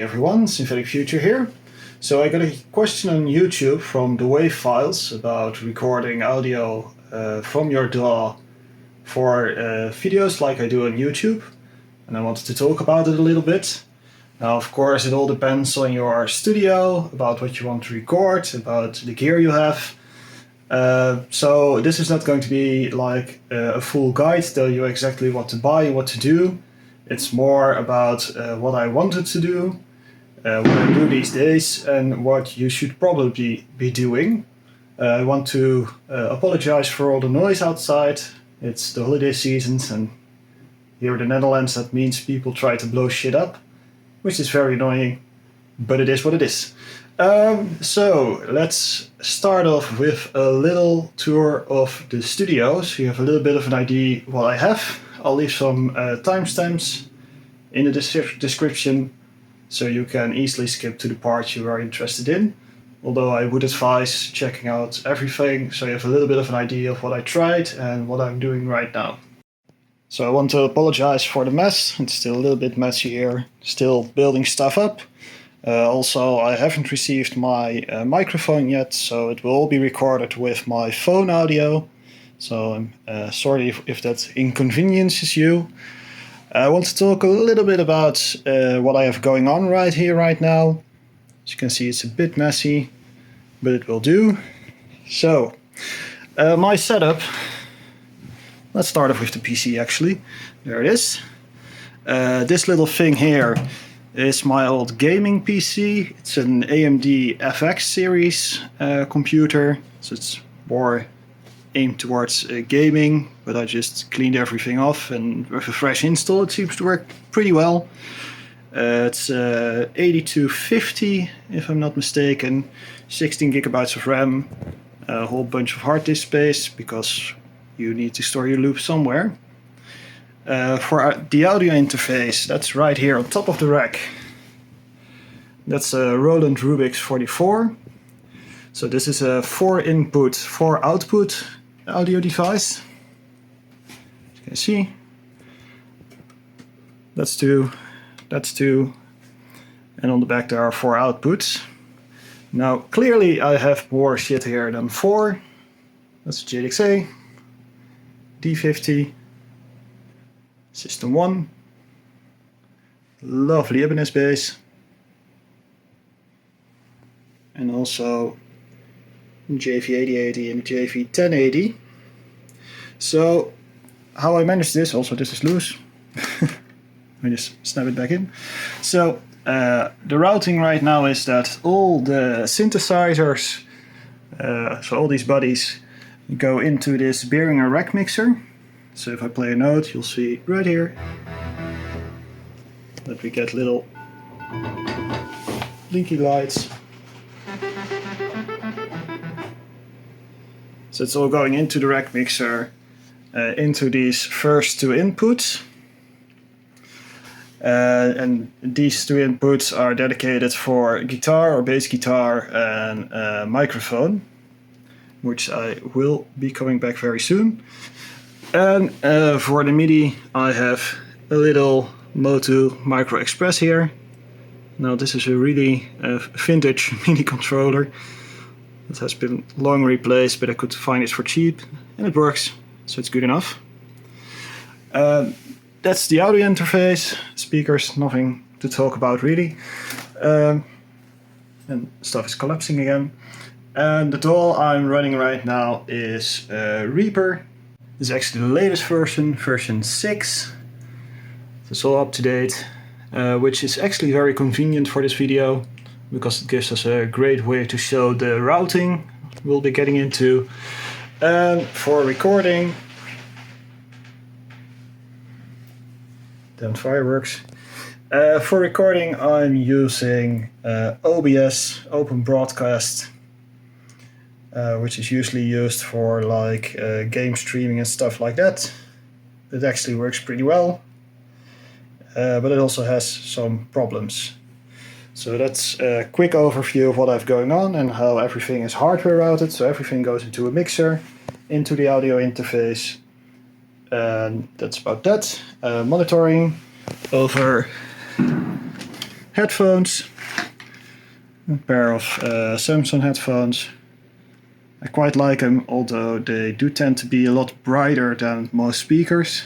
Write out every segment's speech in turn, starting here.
Everyone, Synthetic Future here. So I got a question on YouTube from the WAV files about recording audio from your DAW for videos like I do on YouTube, and I wanted to talk about it a little bit. Now, of course, it all depends on your studio, about what you want to record, about the gear you have. So this is not going to be like a full guide, tell you exactly what to buy, what to do. It's more about what I wanted to do, what I do these days, and what you should probably be doing. I want to apologize for all the noise outside. It's the holiday seasons, and here in the Netherlands that means people try to blow shit up, which is very annoying, but it is what it is. So let's start off with a little tour of the studio, so you have a little bit of an idea what I have. I'll leave some timestamps in the description, so you can easily skip to the part you are interested in. Although I would advise checking out everything, so you have a little bit of an idea of what I tried and what I'm doing right now. So I want to apologize for the mess. It's still a little bit messy here, still building stuff up. Also, I haven't received my microphone yet, so it will all be recorded with my phone audio. So I'm sorry if that inconveniences you. I want to talk a little bit about what I have going on right now. As you can see, it's a bit messy, but it will do. So, my setup. Let's start off with the PC actually. There it is. This little thing here is my old gaming PC. It's an AMD FX series computer, so it's more aimed towards gaming, but I just cleaned everything off, and with a fresh install it seems to work pretty well. It's 8250 if I'm not mistaken, 16 gigabytes of RAM, a whole bunch of hard disk space because you need to store your loop somewhere. For the audio interface, that's right here on top of the rack. That's a Roland Rubix 44. So this is a 4 input, 4 output audio device. As you can see, that's two, and on the back there are 4 outputs. Now clearly I have more shit here than 4. That's JDXA, D50, System 1, lovely Ibanez bass, and also JV8080 and JV1080. So how I manage this, also this is loose, let me just snap it back in. So the routing right now is that all the synthesizers, so all these bodies, go into this Behringer rack mixer. So if I play a note, you'll see right here that we get little blinky lights. So it's all going into the rack mixer, into these first 2 inputs. And these 2 inputs are dedicated for guitar or bass guitar and microphone, which I will be coming back very soon. And for the MIDI I have a little Motu Micro Express here. Now this is a really vintage MIDI controller. It has been long replaced, but I could find it for cheap, and it works, so it's good enough. That's the audio interface. Speakers, nothing to talk about really. And stuff is collapsing again. And the DAW I'm running right now is Reaper. This is actually the latest version, version 6. It's all up to date, which is actually very convenient for this video, because it gives us a great way to show the routing we'll be getting into. And for recording, damn fireworks. For recording I'm using OBS, Open Broadcast, which is usually used for like game streaming and stuff like that. It actually works pretty well, but it also has some problems. So that's a quick overview of what I have going on and how everything is hardware routed. So everything goes into a mixer, into the audio interface, and that's about that. Monitoring over headphones, a pair of Samsung headphones. I quite like them, although they do tend to be a lot brighter than most speakers.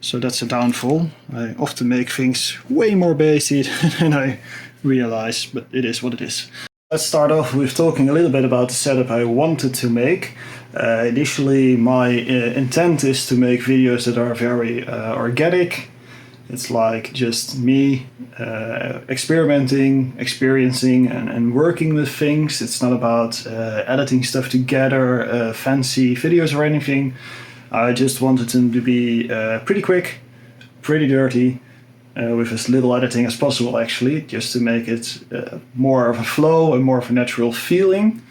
So that's a downfall. I often make things way more bassy than I realize, but it is what it is. Let's start off with talking a little bit about the setup I wanted to make. Initially, my intent is to make videos that are very organic. It's like just me experimenting, experiencing, and working with things. It's not about editing stuff together, fancy videos or anything. I just wanted them to be pretty quick, pretty dirty, with as little editing as possible actually, just to make it more of a flow and more of a natural feeling.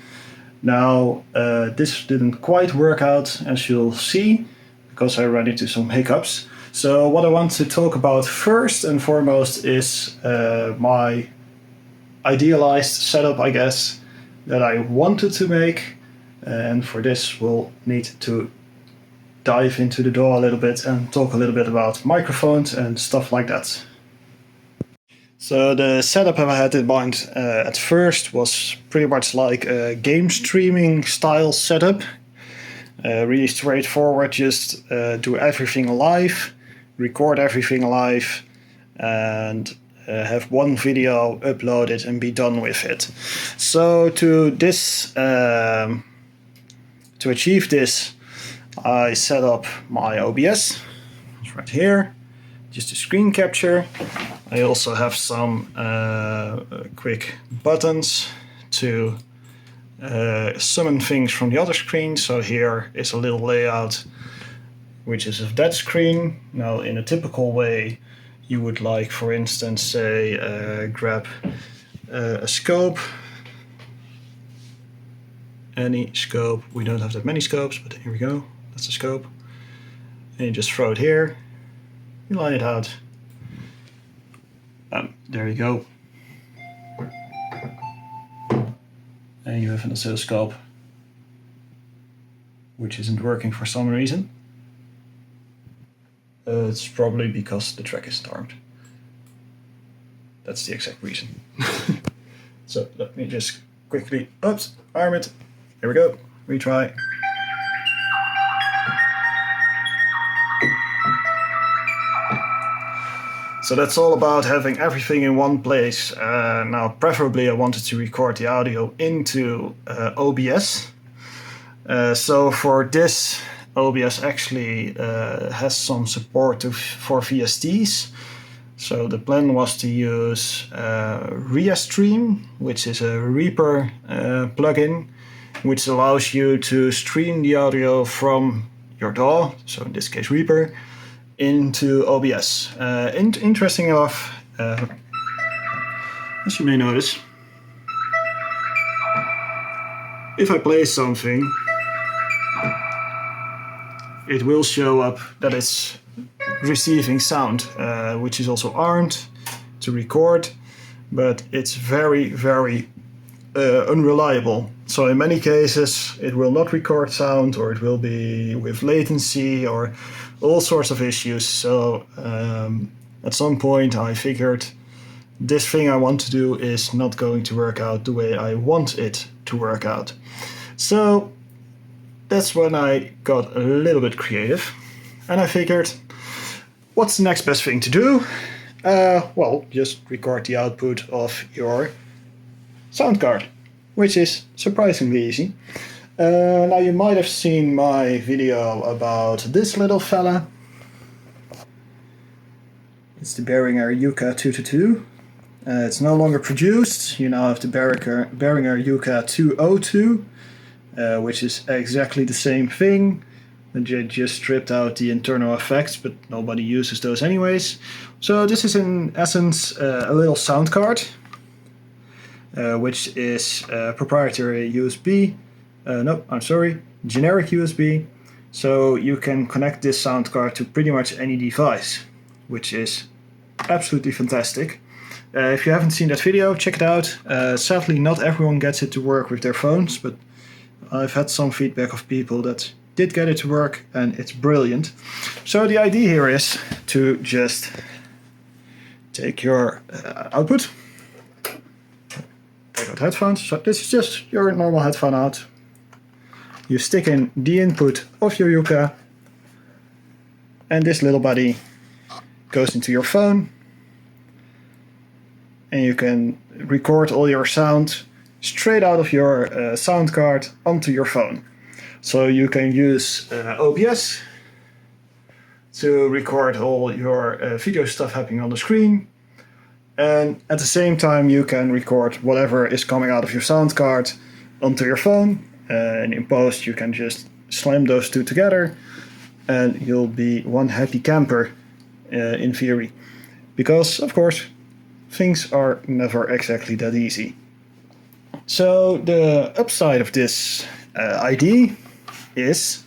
Now, this didn't quite work out, as you'll see, because I ran into some hiccups. So what I want to talk about first and foremost is my idealized setup, I guess, that I wanted to make. And for this, we'll need to dive into the DAW a little bit and talk a little bit about microphones and stuff like that. So the setup I had in mind at first was pretty much like a game streaming style setup. Really straightforward, just do everything live, record everything live, and have one video uploaded and be done with it. So to achieve this, I set up my OBS. It's right here, just a screen capture. I also have some quick buttons to summon things from the other screen. So here is a little layout which is of that screen. Now, in a typical way, you would like, for instance, say, grab a scope. Any scope. We don't have that many scopes, but here we go. That's a scope. And you just throw it here. You line it out. There you go. And you have an oscilloscope, which isn't working for some reason. It's probably because the track isn't armed. That's the exact reason. So let me just quickly, arm it. Here we go. Retry. So that's all about having everything in one place. Now, preferably I wanted to record the audio into OBS. So for this, OBS actually has some support for VSTs. So the plan was to use Restream, which is a Reaper plugin, which allows you to stream the audio from your DAW, so in this case Reaper, into OBS. Interesting enough, as you may notice, if I play something, it will show up that it's receiving sound, which is also armed to record, but it's very, very unreliable. So in many cases it will not record sound, or it will be with latency or all sorts of issues. So at some point I figured this thing I want to do is not going to work out the way I want it to work out. So that's when I got a little bit creative, and I figured, what's the next best thing to do? Well, just record the output of your sound card, which is surprisingly easy. Now you might have seen my video about this little fella. It's the Behringer Yuka 222. It's no longer produced. You now have the Behringer Yuka 202, which is exactly the same thing. They just stripped out the internal effects, but nobody uses those anyways. So this is in essence a little sound card, which is proprietary USB. Generic USB. So you can connect this sound card to pretty much any device, which is absolutely fantastic. If you haven't seen that video, check it out. Sadly, not everyone gets it to work with their phones, but I've had some feedback of people that did get it to work, and it's brilliant. So the idea here is to just take your output, take out headphones. So this is just your normal headphone out. You stick in the input of your Yuka, and this little buddy goes into your phone, and you can record all your sound straight out of your sound card onto your phone. So you can use OBS to record all your video stuff happening on the screen, and at the same time you can record whatever is coming out of your sound card onto your phone, and in post you can just slam those two together and you'll be one happy camper in theory, because of course things are never exactly that easy. So the upside of this idea is,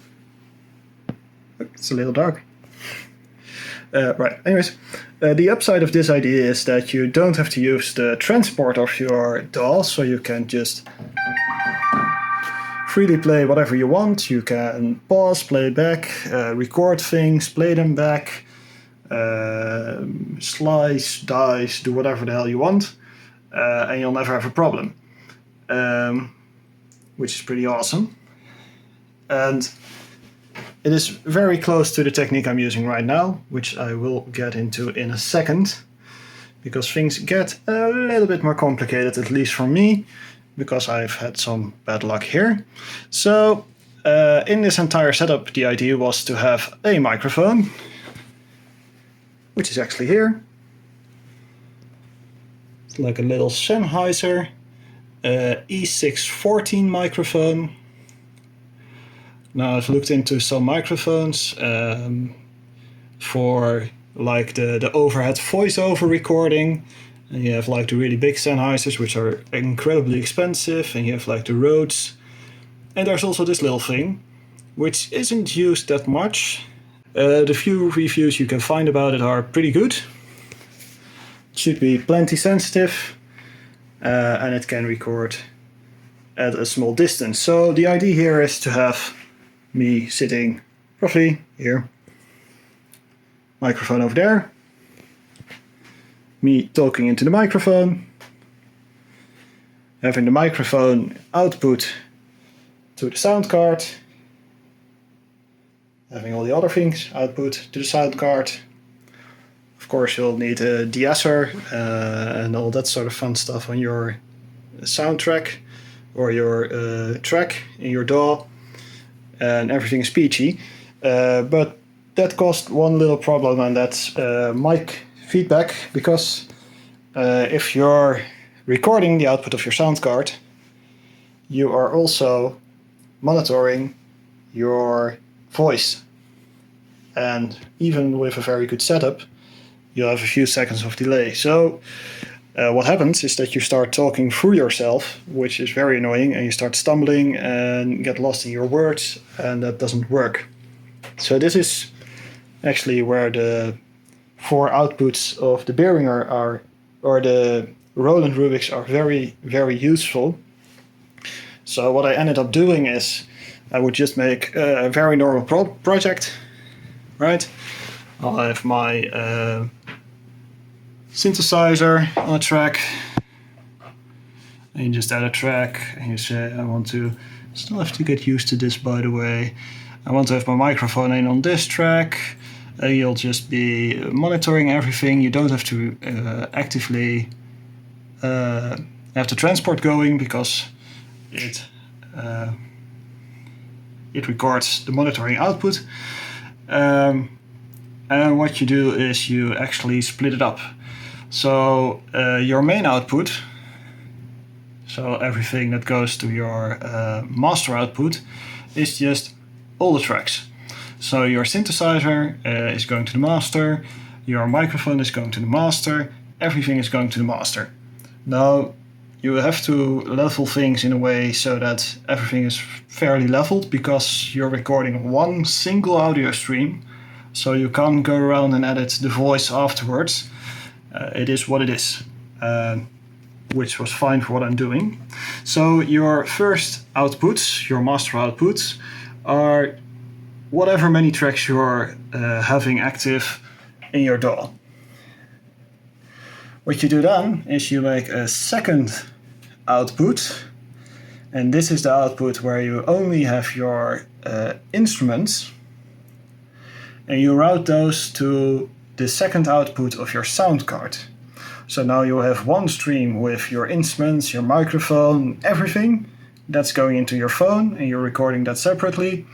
it's a little dark. Right, anyways, the upside of this idea is that you don't have to use the transport of your DAW, so you can just freely play whatever you want. You can pause, play back, record things, play them back, slice, dice, do whatever the hell you want, and you'll never have a problem, which is pretty awesome. And it is very close to the technique I'm using right now, which I will get into in a second, because things get a little bit more complicated, at least for me, because I've had some bad luck here. So in this entire setup, the idea was to have a microphone, which is actually here. It's like a little Sennheiser E614 microphone. Now I've looked into some microphones for like the overhead voiceover recording, and you have like the really big Sennheisers, which are incredibly expensive, and you have like the Rhodes, and there's also this little thing which isn't used that much. The few reviews you can find about it are pretty good. It should be plenty sensitive, and it can record at a small distance. So the idea here is to have me sitting roughly here, microphone over there, me talking into the microphone, having the microphone output to the sound card, having all the other things output to the sound card. Of course you'll need a de-esser and all that sort of fun stuff on your soundtrack or your track in your DAW, and everything is peachy, but that caused one little problem, and that's mic feedback, because if you're recording the output of your sound card, you are also monitoring your voice, and even with a very good setup you'll have a few seconds of delay. So what happens is that you start talking through yourself, which is very annoying, and you start stumbling and get lost in your words, and that doesn't work. So this is actually where the 4 outputs of the Behringer are, or the Roland Rubiks, are very, very useful. So what I ended up doing is I would just make a very normal project, right? I'll have my synthesizer on a track, and you just add a track, and you say, I want to, still have to get used to this by the way, I want to have my microphone in on this track, and you'll just be monitoring everything. You don't have to actively have the transport going, because it records the monitoring output, and what you do is you actually split it up. So your main output, so everything that goes to your master output, is just all the tracks. So your synthesizer is going to the master, your microphone is going to the master, everything is going to the master. Now you have to level things in a way so that everything is fairly leveled, because you're recording one single audio stream, so you can't go around and edit the voice afterwards. It is what it is, which was fine for what I'm doing. So your first outputs, your master outputs, are whatever many tracks you're having active in your DAW. What you do then is you make a second output, and this is the output where you only have your instruments, and you route those to the second output of your sound card. So now you have one stream with your instruments, your microphone, everything that's going into your phone, and you're recording that separately.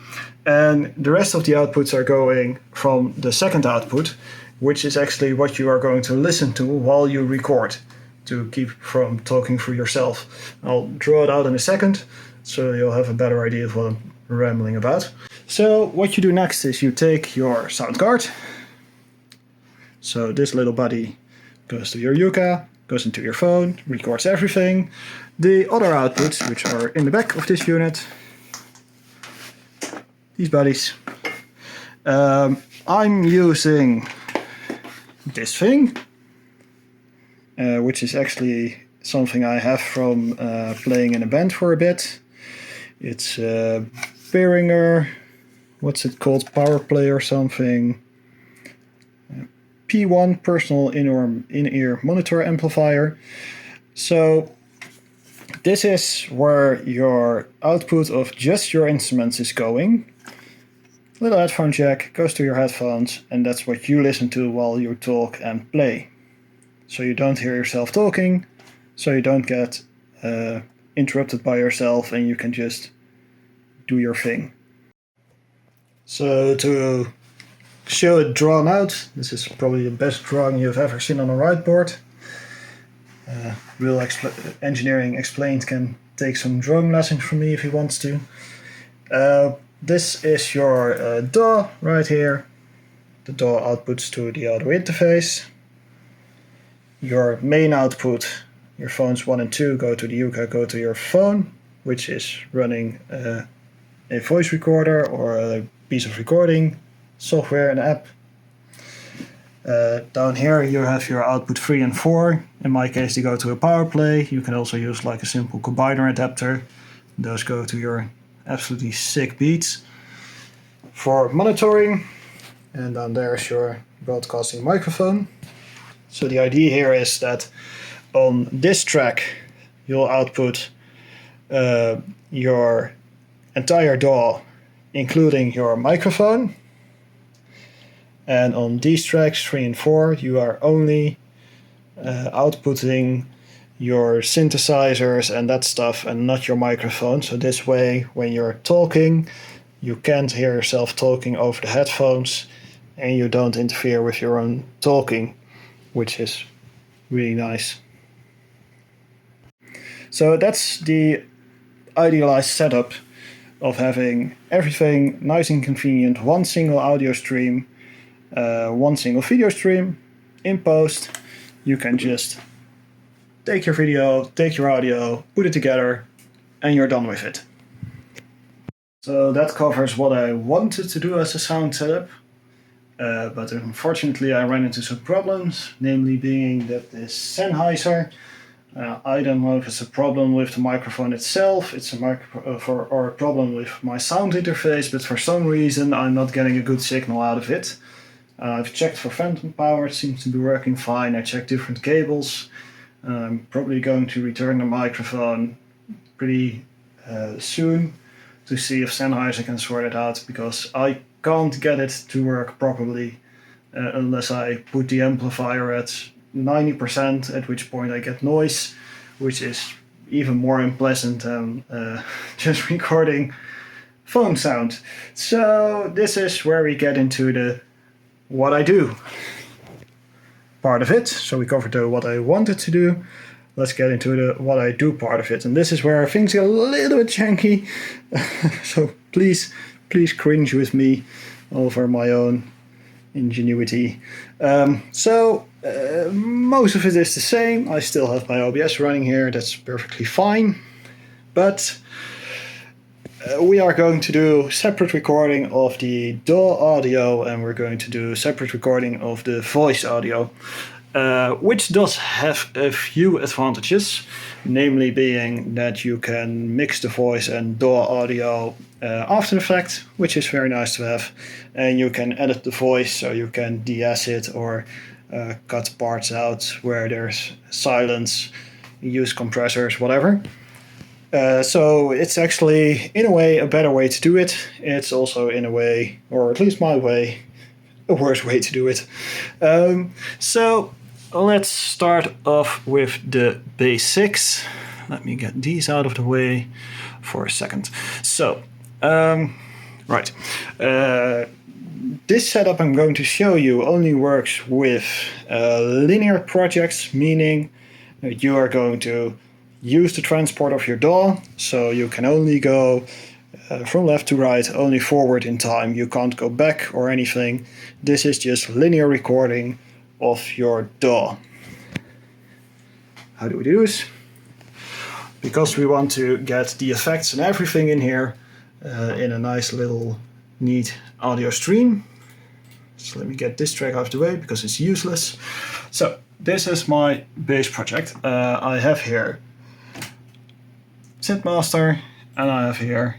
And the rest of the outputs are going from the second output, which is actually what you are going to listen to while you record, to keep from talking for yourself. I'll draw it out in a second, so you'll have a better idea of what I'm rambling about. So what you do next is you take your sound card. So this little buddy goes to your Yuka, goes into your phone, records everything. The other outputs, which are in the back of this unit, these buddies, I'm using this thing, which is actually something I have from playing in a band for a bit. It's a Behringer, what's it called, Power Play or something. P1 personal in-ear monitor amplifier. So this is where your output of just your instruments is going. Little headphone jack goes to your headphones, and that's what you listen to while you talk and play. So you don't hear yourself talking, so you don't get interrupted by yourself, and you can just do your thing. So to show it drawn out, this is probably the best drawing you've ever seen on a whiteboard. Real engineering explained can take some drawing lessons from me if he wants to. This is your DAW right here. The DAW outputs to the audio interface. Your main output, your phones 1 and 2, go to the Yuka, go to your phone, which is running a voice recorder or a piece of recording software, an app. Down here you have your output 3 and 4. In my case they go to a power play. You can also use like a simple combiner adapter. Those go to your absolutely sick beats. For monitoring, and down there is your broadcasting microphone. So the idea here is that on this track you'll output your entire DAW, including your microphone. And on these tracks 3 and 4 you are only outputting your synthesizers and that stuff, and not your microphone. So this way when you're talking you can't hear yourself talking over the headphones, and you don't interfere with your own talking, which is really nice. So that's the idealized setup of having everything nice and convenient, one single audio stream, one single video stream. In post you can just take your video, take your audio, put it together, and you're done with it. So that covers what I wanted to do as a sound setup, but unfortunately I ran into some problems, namely being that this Sennheiser, I don't know if it's a problem with the microphone itself, it's or a problem with my sound interface, but for some reason I'm not getting a good signal out of it. I've checked for phantom power, it seems to be working fine. I checked different cables. I'm probably going to return the microphone pretty soon to see if Sennheiser can sort it out, because I can't get it to work properly unless I put the amplifier at 90%, at which point I get noise, which is even more unpleasant than just recording phone sound. So this is where we get into the what I do part of it. So we covered the what I wanted to do. Let's get into the what I do part of it. And this is where things get a little bit janky. So please cringe with me over my own ingenuity. Most of it is the same. I still have my OBS running here. That's perfectly fine. But we are going to do separate recording of the DAW audio, and we're going to do separate recording of the voice audio, which does have a few advantages, namely being that you can mix the voice and DAW audio after the fact, which is very nice to have, and you can edit the voice, so you can de-ass it or cut parts out where there's silence, use compressors, whatever. So it's actually, in a way, a better way to do it. It's also, in a way, or at least my way, a worse way to do it. So let's start off with the basics. Let me get these out of the way for a second. So, right. This setup I'm going to show you only works with linear projects, meaning you are going to use the transport of your DAW, so you can only go from left to right, only forward in time. You can't go back or anything. This is just linear recording of your DAW. How do we do this? Because we want to get the effects and everything in here in a nice little neat audio stream. So let me get this track out of the way because it's useless. So this is my bass project. I have here Sennheiser and I have here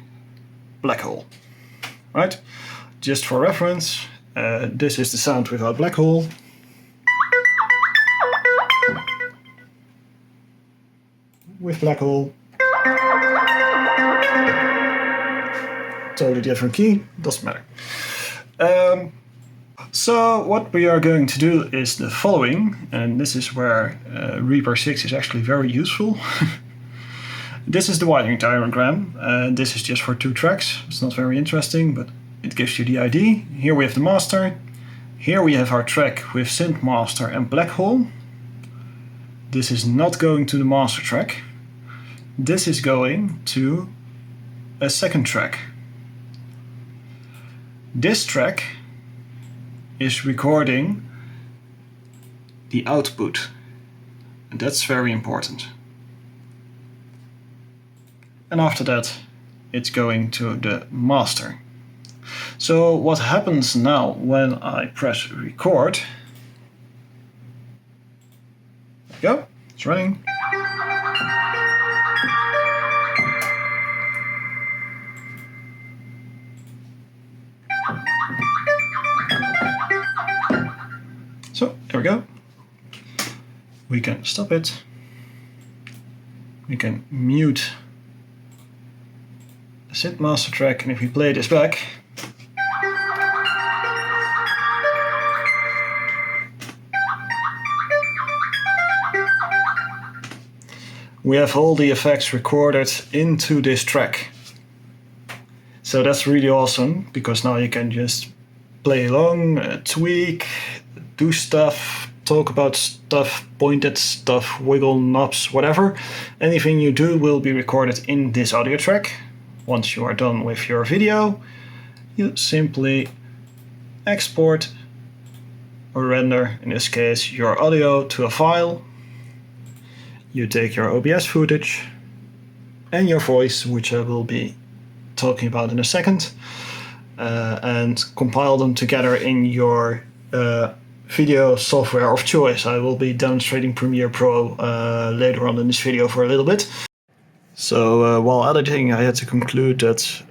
Black Hole. Right? Just for reference, this is the sound without Black Hole. With Black Hole. Totally different key, doesn't matter. So what we are going to do is the following, and this is where Reaper 6 is actually very useful. This is the wiring diagram, this is just for 2 tracks. It's not very interesting, but it gives you the idea. Here we have the master, here we have our track with synth master and Black Hole. This is not going to the master track. This is going to a second track. This track is recording the output, and that's very important. And after that, it's going to the master. So what happens now when I press record? There we go, it's running. So, there we go. We can stop it. We can mute the synth master track, and if we play this back, we have all the effects recorded into this track. So that's really awesome, because now you can just play along, tweak, do stuff, talk about stuff, point at stuff, wiggle knobs, whatever. Anything you do will be recorded in this audio track. Once you are done with your video, you simply export or render, in this case, your audio to a file. You take your OBS footage and your voice, which I will be talking about in a second, and compile them together in your video software of choice. I will be demonstrating Premiere Pro later on in this video for a little bit. So while editing, I had to conclude that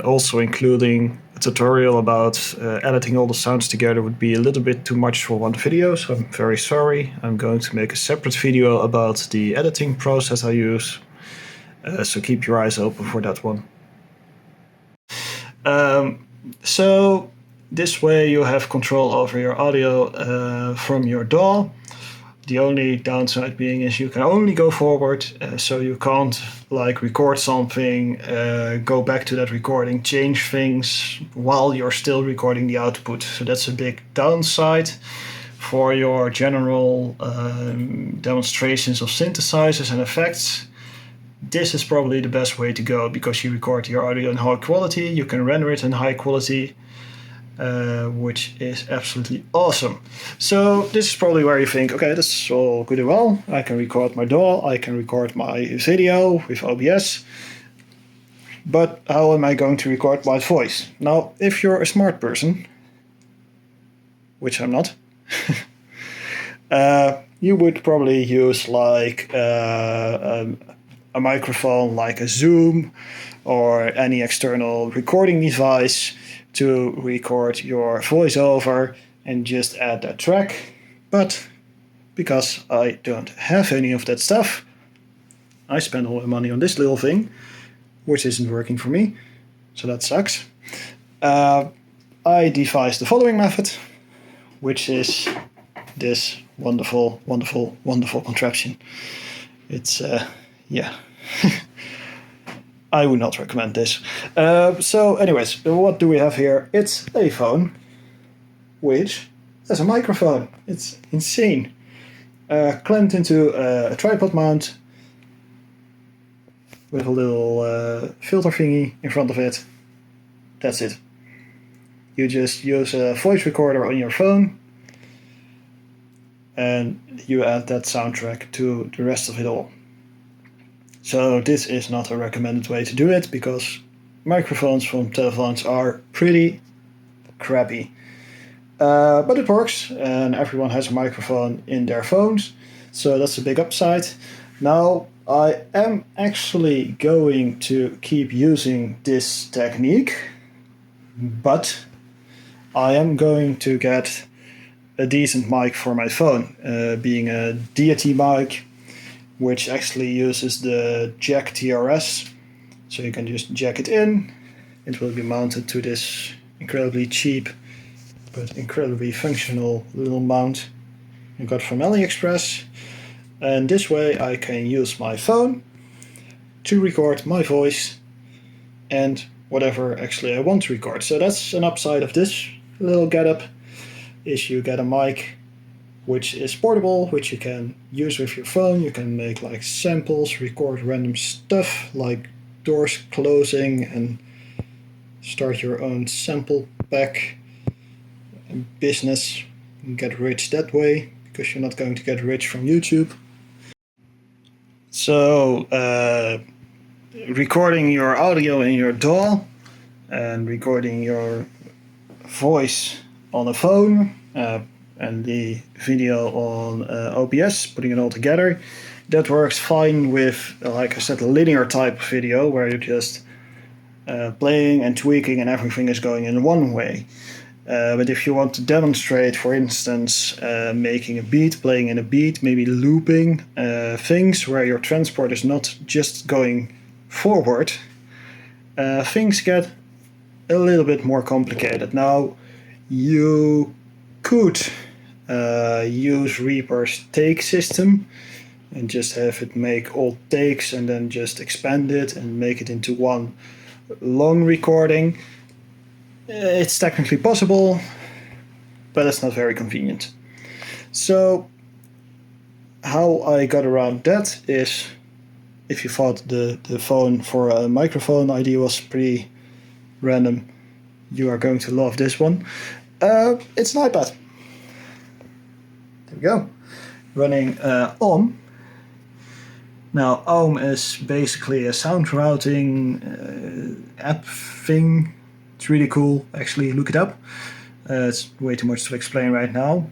also including a tutorial about editing all the sounds together would be a little bit too much for one video, so I'm very sorry. I'm going to make a separate video about the editing process I use, so keep your eyes open for that one. So this way you have control over your audio from your DAW. The only downside being is you can only go forward, so you can't like record something, go back to that recording, change things while you're still recording the output. So that's a big downside for your general demonstrations of synthesizers and effects. This is probably the best way to go, because you record your audio in high quality, you can render it in high quality, which is absolutely awesome. So this is probably where you think, okay, this is all good and well. I can record my DAW, I can record my video with OBS, but how am I going to record my voice? Now, if you're a smart person, which I'm not, you would probably use like a microphone like a Zoom or any external recording device to record your voiceover and just add that track, But because I don't have any of that stuff, I spend all my money on this little thing, which isn't working for me, so that sucks. I devised the following method, which is this wonderful, wonderful, wonderful contraption. It's, yeah. I would not recommend this. So anyways, what do we have here? It's a phone, which has a microphone. It's insane. Clamped into a tripod mount with a little filter thingy in front of it. That's it. You just use a voice recorder on your phone and you add that soundtrack to the rest of it all. So this is not a recommended way to do it because microphones from telephones are pretty crappy. But it works and everyone has a microphone in their phones, so that's a big upside. Now I am actually going to keep using this technique, but I am going to get a decent mic for my phone, being a DAW mic, which actually uses the jack TRS. So you can just jack it in. It will be mounted to this incredibly cheap but incredibly functional little mount I got from AliExpress. And this way I can use my phone to record my voice and whatever actually I want to record. So that's an upside of this little getup, is you get a mic which is portable, which you can use with your phone. You can make like samples, record random stuff like doors closing and start your own sample pack business and get rich that way, because you're not going to get rich from YouTube. So recording your audio in your DAW and recording your voice on a phone and the video on OBS, putting it all together, that works fine with, like I said, a linear type of video where you're just playing and tweaking and everything is going in one way. But if you want to demonstrate, for instance, making a beat, playing in a beat, maybe looping things where your transport is not just going forward, things get a little bit more complicated. Now, you could use Reaper's take system and just have it make all takes and then just expand it and make it into one long recording. It's technically possible, but it's not very convenient. So how I got around that is, if you thought the phone for a microphone idea was pretty random, you are going to love this one. It's an iPad. There we go. Running Ohm. Now Ohm is basically a sound routing app thing. It's really cool, actually, look it up. It's way too much to explain right now.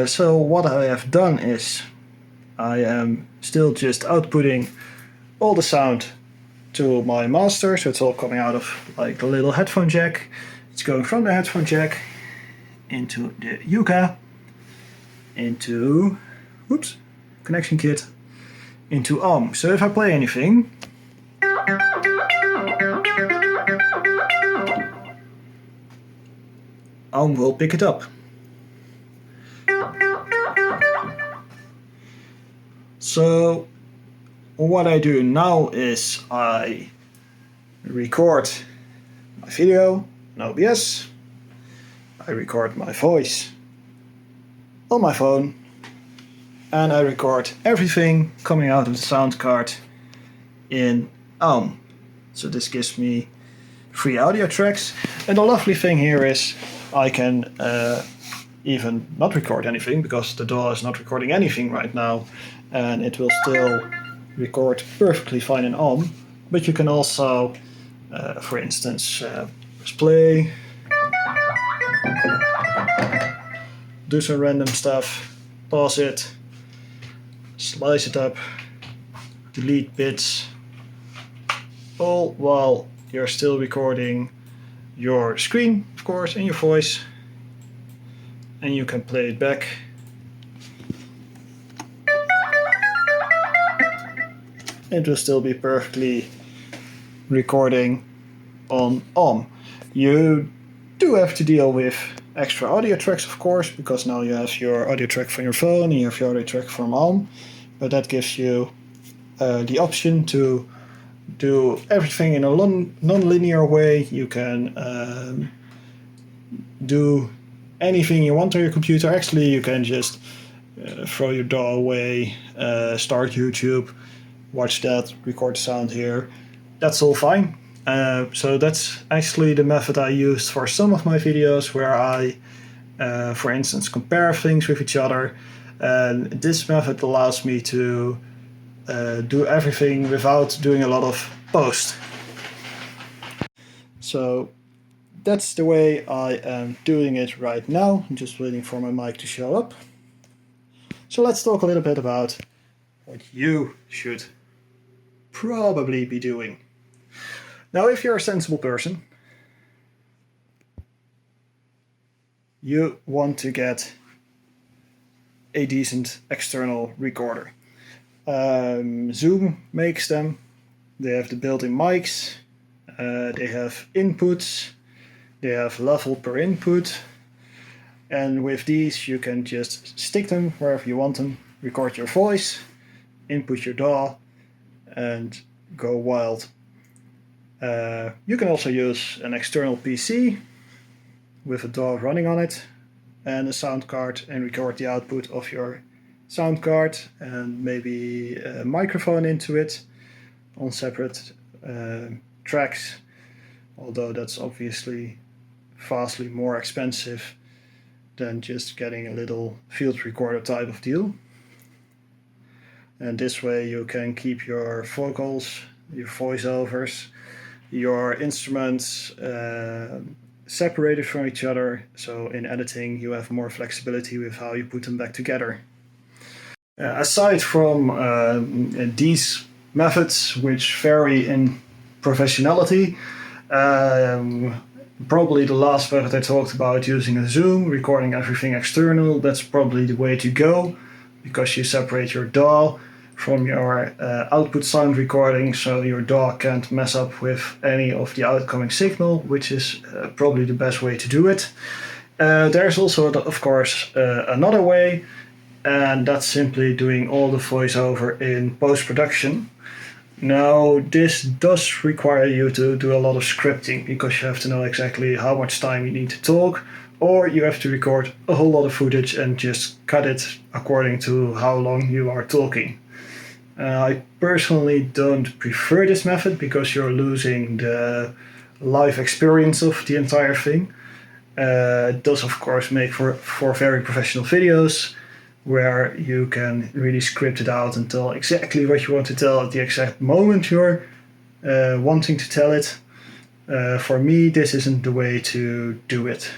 So what I have done is I am still just outputting all the sound to my master, so it's all coming out of like the little headphone jack. It's going from the headphone jack into the Yuka, into connection kit, into Ohm. So if I play anything, Ohm will pick it up. So what I do now is I record my video in OBS, I record my voice on my phone, and I record everything coming out of the sound card in Ohm. So this gives me 3 audio tracks, and the lovely thing here is I can even not record anything, because the DAW is not recording anything right now, and it will still record perfectly fine in Ohm. But you can also, for instance, press play, do some random stuff, pause it, slice it up, delete bits, all while you're still recording your screen, of course, and your voice, and you can play it back it will still be perfectly recording on. You do have to deal with extra audio tracks, of course, because now you have your audio track from your phone and you have your audio track from home, but that gives you the option to do everything in a non-linear way. You can do anything you want on your computer. Actually, you can just throw your DAW away, start YouTube, watch that, record sound here. That's all fine. So that's actually the method I used for some of my videos, where I, for instance, compare things with each other. And this method allows me to do everything without doing a lot of post. So that's the way I am doing it right now. I'm just waiting for my mic to show up. So let's talk a little bit about what you should probably be doing. Now, if you're a sensible person, you want to get a decent external recorder. Zoom makes them. They have the built-in mics. They have inputs. They have level per input. And with these, you can just stick them wherever you want them, record your voice, input your DAW, and go wild. You can also use an external PC with a DAW running on it and a sound card, and record the output of your sound card and maybe a microphone into it on separate tracks, although that's obviously vastly more expensive than just getting a little field recorder type of deal. And this way you can keep your vocals, your voiceovers, your instruments separated from each other, so in editing you have more flexibility with how you put them back together. Aside from these methods, which vary in professionality, probably the last method I talked about, using a Zoom, recording everything external, that's probably the way to go, because you separate your DAW from your output sound recording, so your DAW can't mess up with any of the outgoing signal, which is probably the best way to do it. There's also, of course, another way, and that's simply doing all the voiceover in post-production. Now, this does require you to do a lot of scripting, because you have to know exactly how much time you need to talk, or you have to record a whole lot of footage and just cut it according to how long you are talking. I personally don't prefer this method, because you're losing the live experience of the entire thing. It does, of course, make for very professional videos, where you can really script it out and tell exactly what you want to tell at the exact moment you're wanting to tell it. For me, this isn't the way to do it.